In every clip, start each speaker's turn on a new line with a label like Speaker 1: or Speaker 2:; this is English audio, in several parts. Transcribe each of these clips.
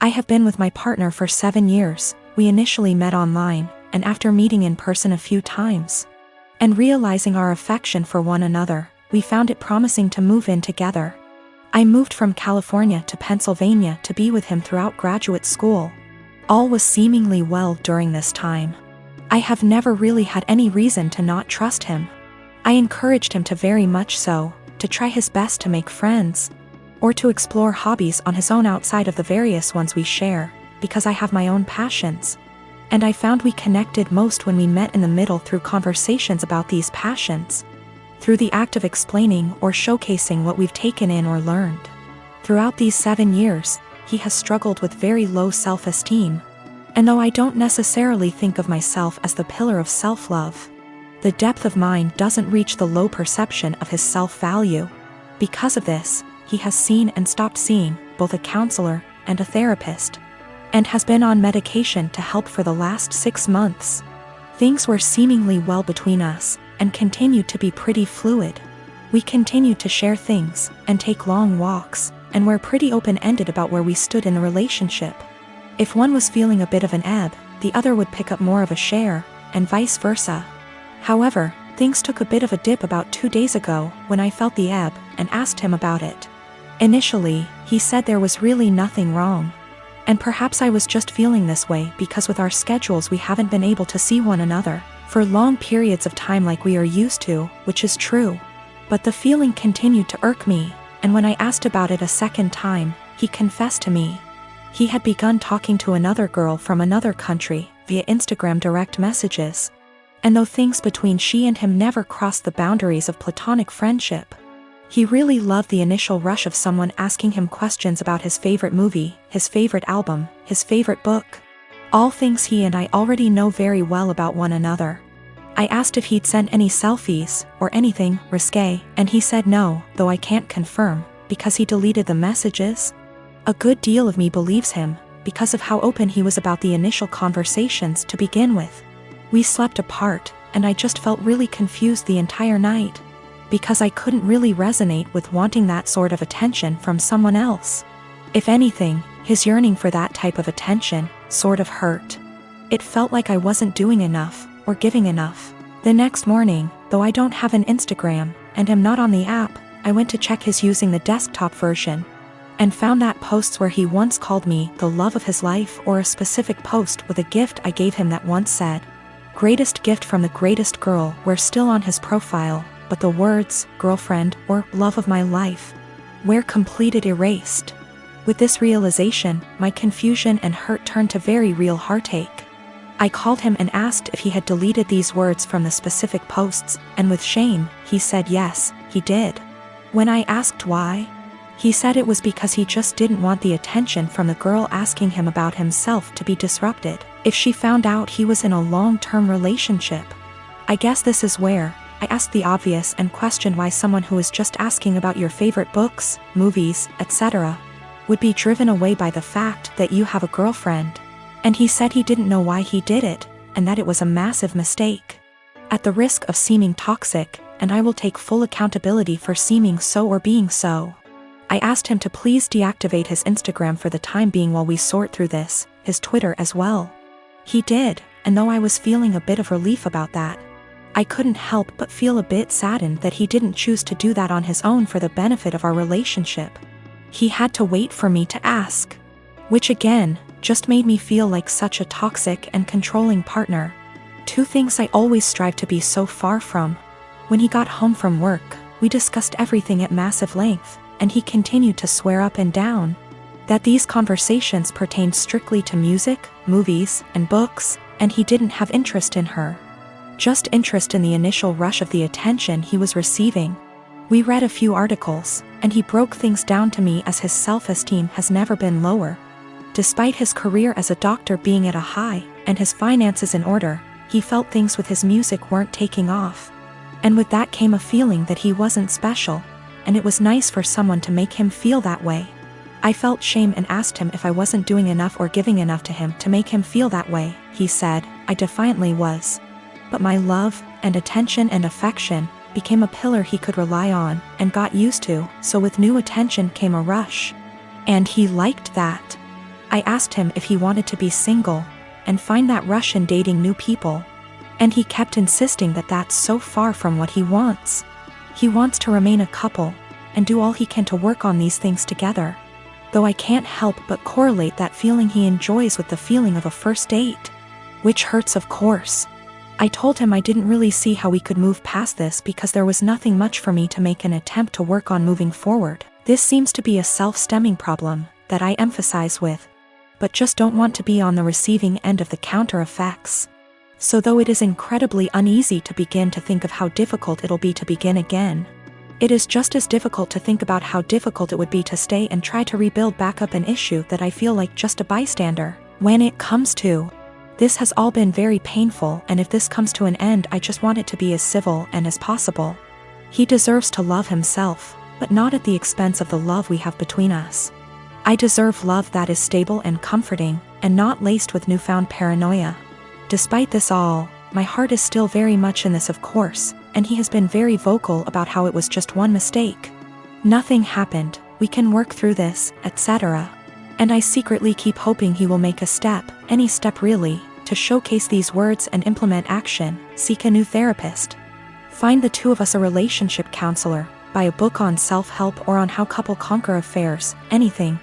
Speaker 1: I have been with my partner for 7 years. We initially met online, and after meeting in person a few times and realizing our affection for one another, we found it promising to move in together. I moved from California to Pennsylvania to be with him throughout graduate school. All was seemingly well during this time. I have never really had any reason to not trust him. I encouraged him to very much so, to try his best to make friends, or to explore hobbies on his own outside of the various ones we share, because I have my own passions. And I found we connected most when we met in the middle through conversations about these passions, through the act of explaining or showcasing what we've taken in or learned. Throughout these 7 years, he has struggled with very low self-esteem, and though I don't necessarily think of myself as the pillar of self-love, the depth of mine doesn't reach the low perception of his self-value. Because of this, he has seen and stopped seeing both a counselor and a therapist, and has been on medication to help for the last 6 months. Things were seemingly well between us, and continued to be pretty fluid. We continued to share things, and take long walks, and were pretty open-ended about where we stood in the relationship. If one was feeling a bit of an ebb, the other would pick up more of a share, and vice versa. However, things took a bit of a dip about 2 days ago when I felt the ebb and asked him about it. Initially, he said there was really nothing wrong. And perhaps I was just feeling this way because with our schedules we haven't been able to see one another for long periods of time like we are used to, which is true. But the feeling continued to irk me, and when I asked about it a second time, he confessed to me. He had begun talking to another girl from another country via Instagram direct messages. And though things between she and him never crossed the boundaries of platonic friendship, he really loved the initial rush of someone asking him questions about his favorite movie, his favorite album, his favorite book. All things he and I already know very well about one another. I asked if he'd sent any selfies, or anything risque, and he said no, though I can't confirm, because he deleted the messages. A good deal of me believes him, because of how open he was about the initial conversations to begin with. We slept apart, and I just felt really confused the entire night, because I couldn't really resonate with wanting that sort of attention from someone else. If anything, his yearning for that type of attention sort of hurt. It felt like I wasn't doing enough, or giving enough. The next morning, though I don't have an Instagram, and am not on the app, I went to check his using the desktop version, and found that posts where he once called me the love of his life, or a specific post with a gift I gave him that once said, "Greatest gift from the greatest girl," were still on his profile, but the words, girlfriend, or love of my life, were completed erased. With this realization, my confusion and hurt turned to very real heartache. I called him and asked if he had deleted these words from the specific posts, and with shame, he said yes, he did. When I asked why, he said it was because he just didn't want the attention from the girl asking him about himself to be disrupted if she found out he was in a long-term relationship. I guess this is where I asked the obvious and questioned why someone who is just asking about your favorite books, movies, etc., would be driven away by the fact that you have a girlfriend. And he said he didn't know why he did it, and that it was a massive mistake. At the risk of seeming toxic, and I will take full accountability for seeming so or being so, I asked him to please deactivate his Instagram for the time being while we sort through this, his Twitter as well. He did, and though I was feeling a bit of relief about that, I couldn't help but feel a bit saddened that he didn't choose to do that on his own for the benefit of our relationship. He had to wait for me to ask. Which again, just made me feel like such a toxic and controlling partner. 2 things I always strive to be so far from. When he got home from work, we discussed everything at massive length, and he continued to swear up and down that these conversations pertained strictly to music, movies, and books, and he didn't have interest in her. Just interest in the initial rush of the attention he was receiving. We read a few articles, and he broke things down to me as his self-esteem has never been lower. Despite his career as a doctor being at a high, and his finances in order, he felt things with his music weren't taking off. And with that came a feeling that he wasn't special, and it was nice for someone to make him feel that way. I felt shame and asked him if I wasn't doing enough or giving enough to him to make him feel that way. He said, I defiantly was. But my love, and attention and affection, became a pillar he could rely on, and got used to, so with new attention came a rush. And he liked that. I asked him if he wanted to be single and find that rush in dating new people. And he kept insisting that that's so far from what he wants. He wants to remain a couple and do all he can to work on these things together. Though I can't help but correlate that feeling he enjoys with the feeling of a first date. Which hurts, of course. I told him I didn't really see how we could move past this because there was nothing much for me to make an attempt to work on moving forward. This seems to be a self-stemming problem that I emphasize with, but just don't want to be on the receiving end of the counter effects. So though it is incredibly uneasy to begin to think of how difficult it'll be to begin again, it is just as difficult to think about how difficult it would be to stay and try to rebuild back up an issue that I feel like just a bystander. When it comes to, this has all been very painful, and if this comes to an end, I just want it to be as civil and as possible. He deserves to love himself, but not at the expense of the love we have between us. I deserve love that is stable and comforting, and not laced with newfound paranoia. Despite this all, my heart is still very much in this, of course, and he has been very vocal about how it was just one mistake. Nothing happened, we can work through this, etc. And I secretly keep hoping he will make a step, any step really, to showcase these words and implement action, seek a new therapist. Find the two of us a relationship counselor, buy a book on self-help or on how couple conquer affairs, anything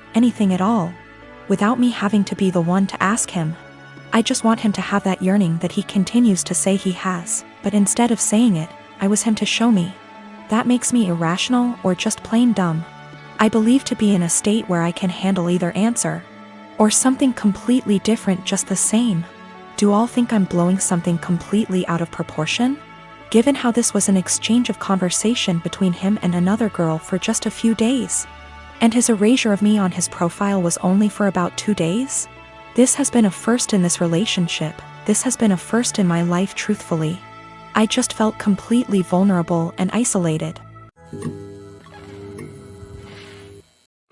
Speaker 1: at all. Without me having to be the one to ask him. I just want him to have that yearning that he continues to say he has, but instead of saying it, I was him to show me. That makes me irrational or just plain dumb. I believe to be in a state where I can handle either answer. Or something completely different just the same. Do all think I'm blowing something completely out of proportion? Given how this was an exchange of conversation between him and another girl for just a few days. And his erasure of me on his profile was only for about 2 days? This has been a first in this relationship, this has been a first in my life, truthfully. I just felt completely vulnerable and isolated.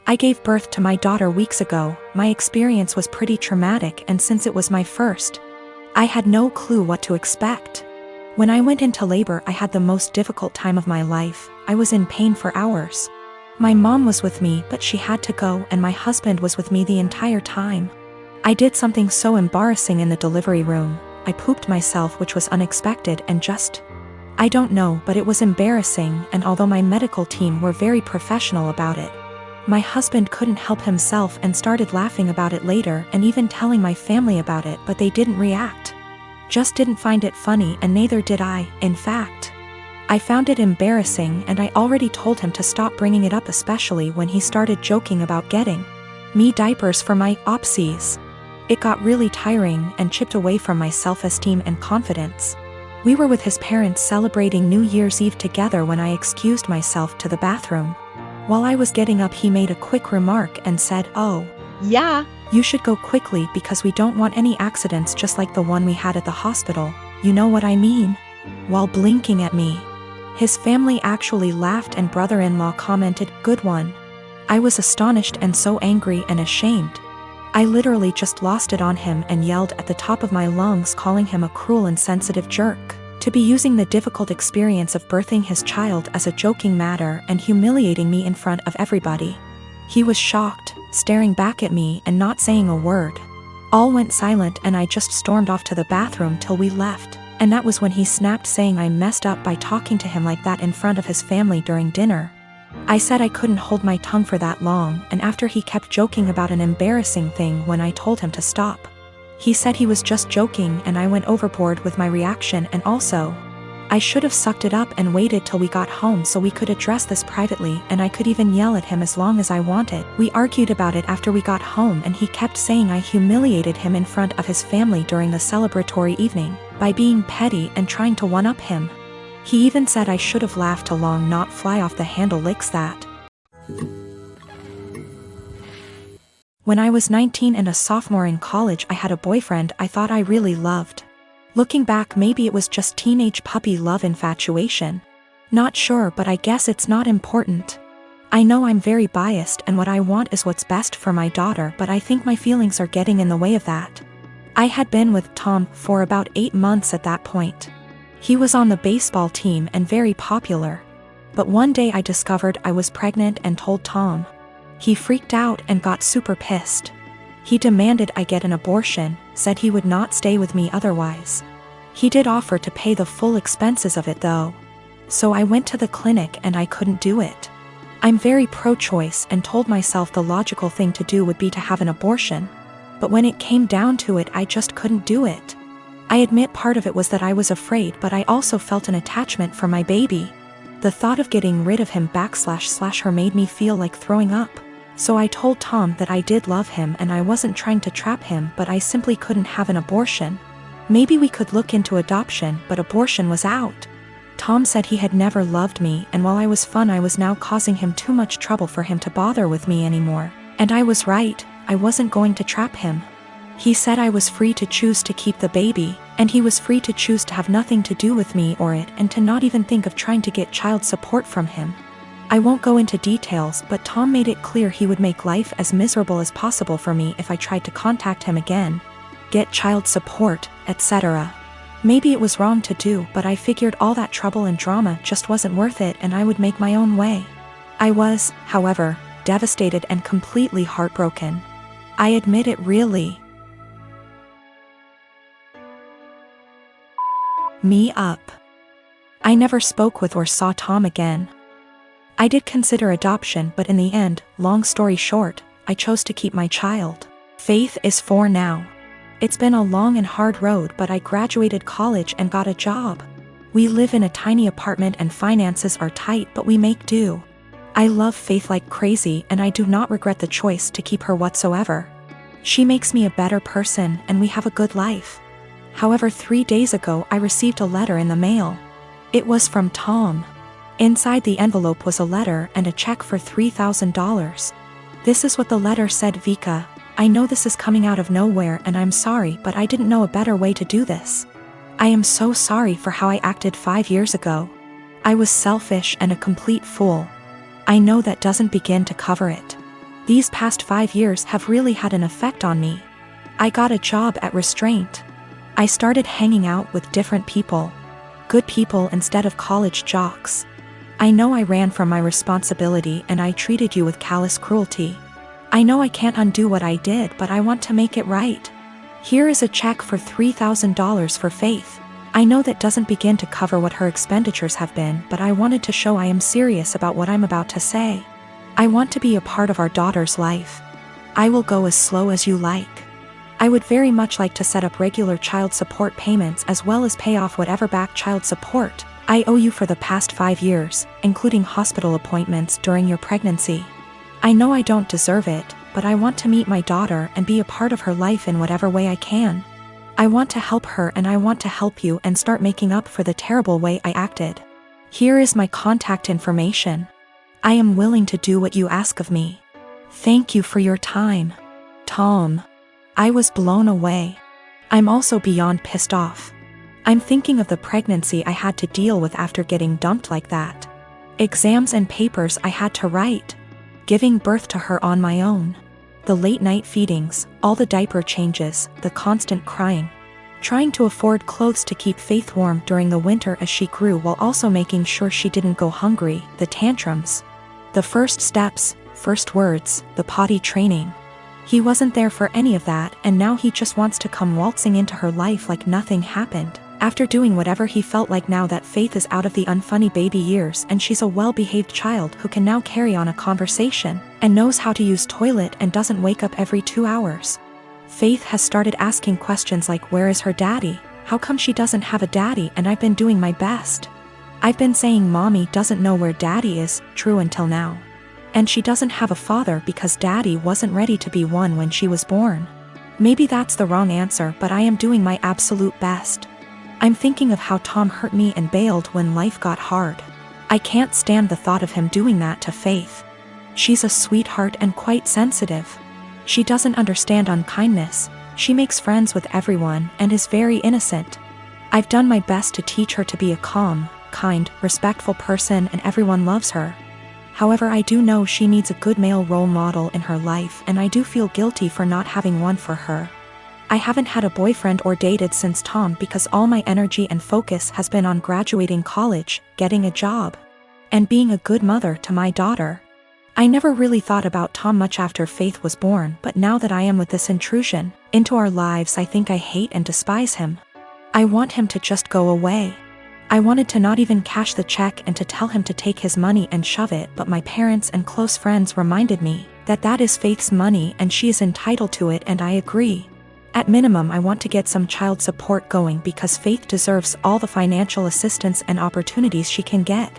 Speaker 1: I gave birth to my daughter weeks ago. My experience was pretty traumatic, and since it was my first, I had no clue what to expect. When I went into labor, I had the most difficult time of my life. I was in pain for hours. My mom was with me, but she had to go, and my husband was with me the entire time. I did something so embarrassing in the delivery room. I pooped myself, which was unexpected and just, I don't know, but it was embarrassing, and although my medical team were very professional about it, my husband couldn't help himself and started laughing about it later and even telling my family about it, but they didn't react. Just didn't find it funny, and neither did I, in fact. I found it embarrassing, and I already told him to stop bringing it up, especially when he started joking about getting me diapers for my opsies. It got really tiring and chipped away from my self-esteem and confidence. We were with his parents celebrating New Year's Eve together when I excused myself to the bathroom. While I was getting up, he made a quick remark and said, "Oh, yeah, you should go quickly because we don't want any accidents just like the one we had at the hospital, you know what I mean?" While blinking at me. His family actually laughed and brother-in-law commented, "Good one." I was astonished and so angry and ashamed. I literally just lost it on him and yelled at the top of my lungs, calling him a cruel and sensitive jerk, to be using the difficult experience of birthing his child as a joking matter and humiliating me in front of everybody. He was shocked, staring back at me and not saying a word. All went silent, and I just stormed off to the bathroom till we left, and that was when he snapped, saying I messed up by talking to him like that in front of his family during dinner. I said I couldn't hold my tongue for that long, and after he kept joking about an embarrassing thing when I told him to stop. He said he was just joking, and I went overboard with my reaction, and also, I should have sucked it up and waited till we got home so we could address this privately, and I could even yell at him as long as I wanted. We argued about it after we got home, and he kept saying I humiliated him in front of his family during the celebratory evening by being petty and trying to one-up him. He even said I should have laughed along, not fly off the handle licks that. When I was 19 and a sophomore in college, I had a boyfriend I thought I really loved. Looking back, maybe it was just teenage puppy love infatuation. Not sure, but I guess it's not important. I know I'm very biased, and what I want is what's best for my daughter, but I think my feelings are getting in the way of that. I had been with Tom for about 8 months at that point. He was on the baseball team and very popular. But one day I discovered I was pregnant and told Tom. He freaked out and got super pissed. He demanded I get an abortion, said he would not stay with me otherwise. He did offer to pay the full expenses of it though. So I went to the clinic and I couldn't do it. I'm very pro-choice and told myself the logical thing to do would be to have an abortion. But when it came down to it, I just couldn't do it. I admit part of it was that I was afraid, but I also felt an attachment for my baby. The thought of getting rid of him / her made me feel like throwing up. So I told Tom that I did love him and I wasn't trying to trap him, but I simply couldn't have an abortion. Maybe we could look into adoption, but abortion was out. Tom said he had never loved me, and while I was fun, I was now causing him too much trouble for him to bother with me anymore. And I was right, I wasn't going to trap him. He said I was free to choose to keep the baby, and he was free to choose to have nothing to do with me or it, and to not even think of trying to get child support from him. I won't go into details, but Tom made it clear he would make life as miserable as possible for me if I tried to contact him again, get child support, etc. Maybe it was wrong to do, but I figured all that trouble and drama just wasn't worth it and I would make my own way. I was, however, devastated and completely heartbroken. I admit it really me up. I never spoke with or saw Tom again. I did consider adoption, but in the end, long story short, I chose to keep my child. Faith is 4 now. It's been a long and hard road, but I graduated college and got a job. We live in a tiny apartment and finances are tight, but we make do. I love Faith like crazy and I do not regret the choice to keep her whatsoever. She makes me a better person and we have a good life. However, 3 days ago I received a letter in the mail. It was from Tom. Inside the envelope was a letter and a check for $3,000. This is what the letter said: Vika, I know this is coming out of nowhere and I'm sorry, but I didn't know a better way to do this. I am so sorry for how I acted 5 years ago. I was selfish and a complete fool. I know that doesn't begin to cover it. These past 5 years have really had an effect on me. I got a job at Restraint. I started hanging out with different people. Good people instead of college jocks. I know I ran from my responsibility and I treated you with callous cruelty. I know I can't undo what I did, but I want to make it right. Here is a check for $3,000 for Faith. I know that doesn't begin to cover what her expenditures have been, but I wanted to show I am serious about what I'm about to say. I want to be a part of our daughter's life. I will go as slow as you like. I would very much like to set up regular child support payments as well as pay off whatever back child support I owe you for the past 5 years, including hospital appointments during your pregnancy. I know I don't deserve it, but I want to meet my daughter and be a part of her life in whatever way I can. I want to help her and I want to help you and start making up for the terrible way I acted. Here is my contact information. I am willing to do what you ask of me. Thank you for your time. Tom. I was blown away. I'm also beyond pissed off. I'm thinking of the pregnancy I had to deal with after getting dumped like that. Exams and papers I had to write. Giving birth to her on my own. The late night feedings, all the diaper changes, the constant crying. Trying to afford clothes to keep Faith warm during the winter as she grew while also making sure she didn't go hungry, the tantrums. The first steps, first words, the potty training. He wasn't there for any of that, and now he just wants to come waltzing into her life like nothing happened, after doing whatever he felt like now that Faith is out of the unfunny baby years and she's a well-behaved child who can now carry on a conversation, and knows how to use toilet and doesn't wake up every 2 hours. Faith has started asking questions like, where is her daddy? How come she doesn't have a daddy? And I've been doing my best. I've been saying mommy doesn't know where daddy is, true until now. And she doesn't have a father because daddy wasn't ready to be one when she was born. Maybe that's the wrong answer, but I am doing my absolute best. I'm thinking of how Tom hurt me and bailed when life got hard. I can't stand the thought of him doing that to Faith. She's a sweetheart and quite sensitive. She doesn't understand unkindness. She makes friends with everyone and is very innocent. I've done my best to teach her to be a calm, kind, respectful person, and everyone loves her. However, I do know she needs a good male role model in her life, and I do feel guilty for not having one for her. I haven't had a boyfriend or dated since Tom because all my energy and focus has been on graduating college, getting a job, and being a good mother to my daughter. I never really thought about Tom much after Faith was born, but now that I am with this intrusion into our lives, I think I hate and despise him. I want him to just go away. I wanted to not even cash the check and to tell him to take his money and shove it, but my parents and close friends reminded me that that is Faith's money and she is entitled to it, and I agree. At minimum, I want to get some child support going because Faith deserves all the financial assistance and opportunities she can get.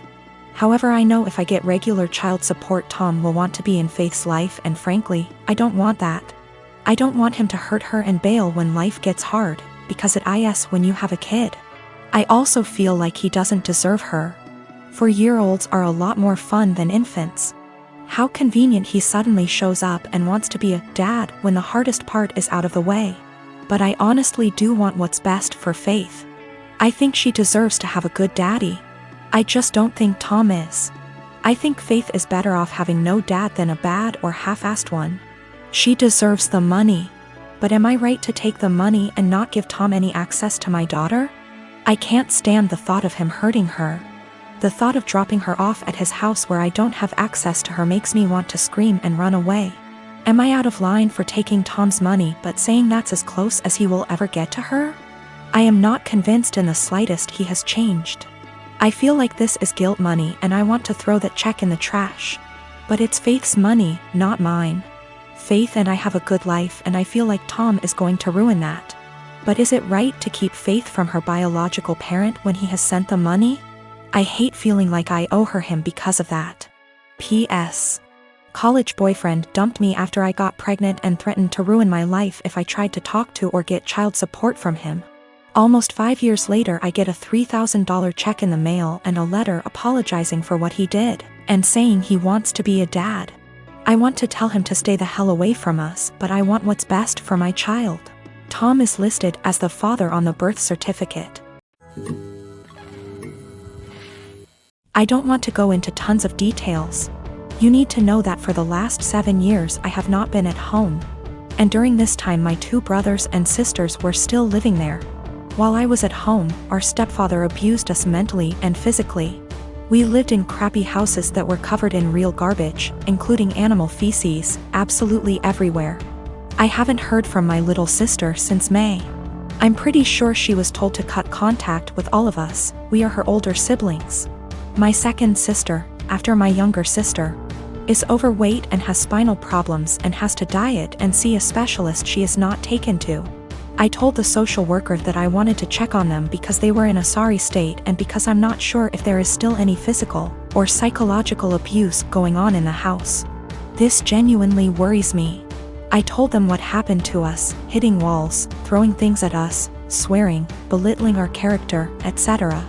Speaker 1: However, I know if I get regular child support, Tom will want to be in Faith's life, and frankly, I don't want that. I don't want him to hurt her and bail when life gets hard, because it is when you have a kid. I also feel like he doesn't deserve her. 4-year-olds are a lot more fun than infants. How convenient he suddenly shows up and wants to be a dad when the hardest part is out of the way. But I honestly do want what's best for Faith. I think she deserves to have a good daddy. I just don't think Tom is. I think Faith is better off having no dad than a bad or half-assed one. She deserves the money. But am I right to take the money and not give Tom any access to my daughter? I can't stand the thought of him hurting her. The thought of dropping her off at his house where I don't have access to her makes me want to scream and run away. Am I out of line for taking Tom's money but saying that's as close as he will ever get to her? I am not convinced in the slightest he has changed. I feel like this is guilt money and I want to throw that check in the trash. But it's Faith's money, not mine. Faith and I have a good life, and I feel like Tom is going to ruin that. But is it right to keep Faith from her biological parent when he has sent the money? I hate feeling like I owe her him because of that. P.S. College boyfriend dumped me after I got pregnant and threatened to ruin my life if I tried to talk to or get child support from him. Almost 5 years later, I get a $3,000 check in the mail and a letter apologizing for what he did and saying he wants to be a dad. I want to tell him to stay the hell away from us, but I want what's best for my child. Tom is listed as the father on the birth certificate. I don't want to go into tons of details. You need to know that for the last 7 years I have not been at home. And during this time my 2 brothers and sisters were still living there. While I was at home, our stepfather abused us mentally and physically. We lived in crappy houses that were covered in real garbage, including animal feces, absolutely everywhere. I haven't heard from my little sister since May. I'm pretty sure she was told to cut contact with all of us. We are her older siblings. My second sister, after my younger sister, is overweight and has spinal problems and has to diet and see a specialist she is not taken to. I told the social worker that I wanted to check on them because they were in a sorry state and because I'm not sure if there is still any physical or psychological abuse going on in the house. This genuinely worries me. I told them what happened to us, hitting walls, throwing things at us, swearing, belittling our character, etc.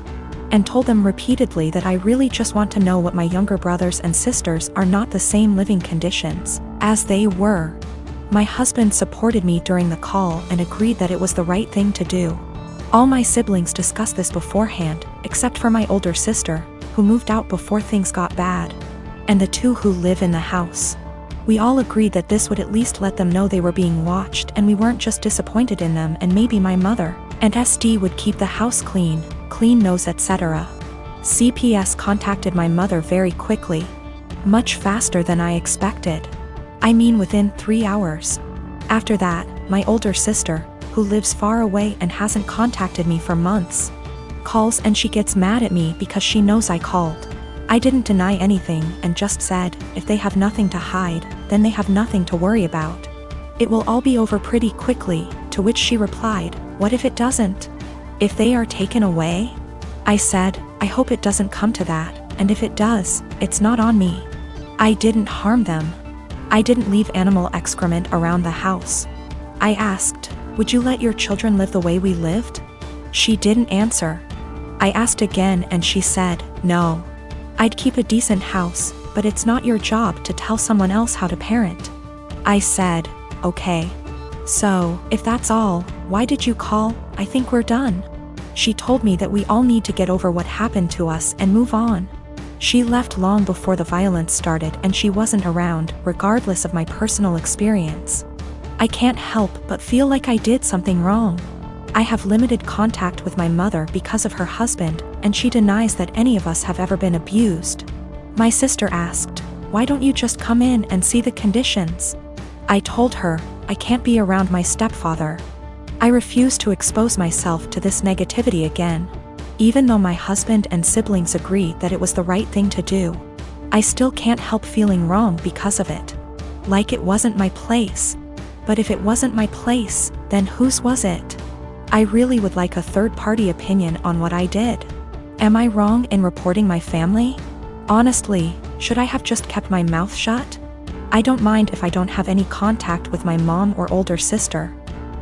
Speaker 1: And told them repeatedly that I really just want to know what my younger brothers and sisters are not the same living conditions as they were. My husband supported me during the call and agreed that it was the right thing to do. All my siblings discussed this beforehand, except for my older sister, who moved out before things got bad, and the 2 who live in the house. We all agreed that this would at least let them know they were being watched and we weren't just disappointed in them, and maybe my mother and SD would keep the house clean nose, etc. CPS contacted my mother very quickly. Much faster than I expected. I mean within 3 hours. After that, my older sister, who lives far away and hasn't contacted me for months, calls and she gets mad at me because she knows I called. I didn't deny anything and just said, if they have nothing to hide, then they have nothing to worry about. It will all be over pretty quickly, to which she replied, what if it doesn't? If they are taken away? I said, I hope it doesn't come to that, and if it does, it's not on me. I didn't harm them. I didn't leave animal excrement around the house. I asked, would you let your children live the way we lived? She didn't answer. I asked again and she said, no. I'd keep a decent house, but it's not your job to tell someone else how to parent. I said, okay. So, if that's all, why did you call? I think we're done. She told me that we all need to get over what happened to us and move on. She left long before the violence started and she wasn't around, regardless of my personal experience. I can't help but feel like I did something wrong. I have limited contact with my mother because of her husband, and she denies that any of us have ever been abused. My sister asked, Why don't you just come in and see the conditions? I told her, I can't be around my stepfather. I refuse to expose myself to this negativity again. Even though my husband and siblings agree that it was the right thing to do, I still can't help feeling wrong because of it. Like it wasn't my place. But if it wasn't my place, then whose was it? I really would like a third-party opinion on what I did. Am I wrong in reporting my family? Honestly, should I have just kept my mouth shut? I don't mind if I don't have any contact with my mom or older sister.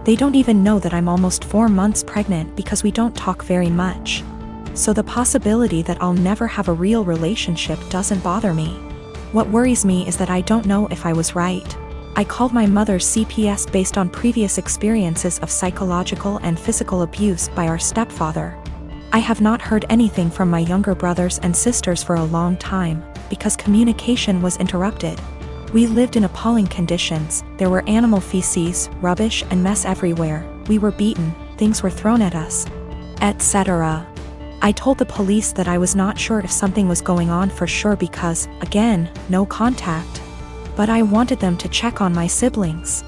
Speaker 1: They don't even know that I'm almost 4 months pregnant because we don't talk very much. So the possibility that I'll never have a real relationship doesn't bother me. What worries me is that I don't know if I was right. I called my mother's CPS based on previous experiences of psychological and physical abuse by our stepfather. I have not heard anything from my younger brothers and sisters for a long time, because communication was interrupted. We lived in appalling conditions. There were animal feces, rubbish and mess everywhere. We were beaten, things were thrown at us, etc. I told the police that I was not sure if something was going on for sure because, again, no contact. But I wanted them to check on my siblings.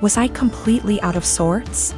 Speaker 1: Was I completely out of sorts?